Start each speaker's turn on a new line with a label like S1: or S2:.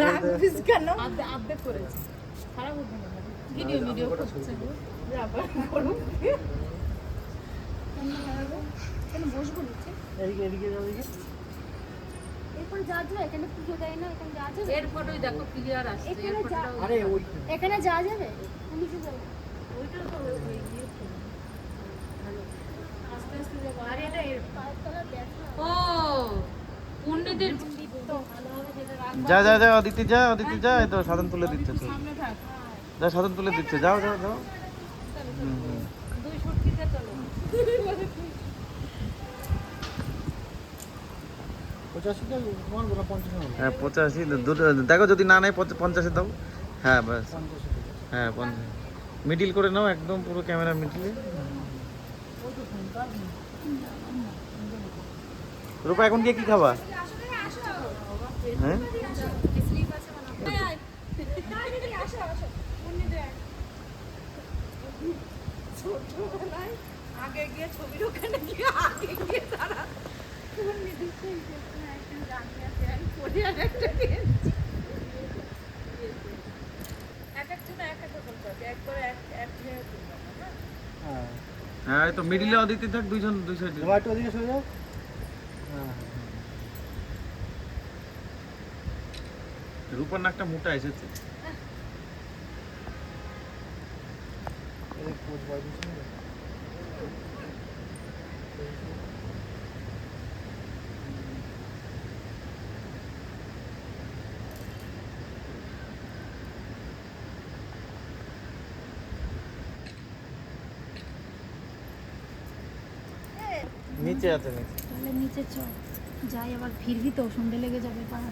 S1: না পিস কেন আর্ধেক করেছে খারাপ হতো না ভিডিও করছে আবার করুন কেন বসবো নিচে
S2: এদিকে যাও এদিকে
S3: এরপর যা যাবে এখানে পুজো দেয় না এখানে যা যাবে
S1: এর ফটোই দেখো ক্লিয়ার আসছে এর ফটোটা
S2: আরে ওই
S3: এখানে যা যাবে নিচে যাবে
S1: ওইটা তো ওই ইয়ে তো আস্তে আস্তে যাবো আর এটা
S3: পাঁচতলা দেখা
S1: ও পণ্ডিতের তো ভালো হবে যেটা রাখবো
S4: যা যা যা অদিতি যা এই তো সাধন তুলে দিচ্ছে তো
S1: সামনে থাক
S4: যা সাধন তুলে দিচ্ছে যাও যাও যাও
S1: দুই সুটকিতে চলো
S2: 85 টা মারবো না 50 মারবো
S4: হ্যাঁ 85 দেখো যদি না নেয় 50 দাও হ্যাঁ বাস
S2: 50
S4: হ্যাঁ 50 মিডিল করে নাও একদম পুরো ক্যামেরা মিডিলে রূপা এখন গিয়ে কি খাবা হ্যাঁ
S1: আগে গিয়ে ছবির ওখানে গিয়ে আগে গিয়ে তারা
S4: হ্যাঁ এই তো মিডিলে অদিতি থাক দুই সাইডে
S2: তোমার একটু ওদিকে সরে যাও হ্যাঁ
S4: রূপার নাকটা মোটা এসেছে
S2: এই কোচ বয় দিছি
S4: নিচে আছে
S3: তাহলে নিচে চল যাই আবার ফিরবি তো সন্ধে লেগে যাবে পাহাড়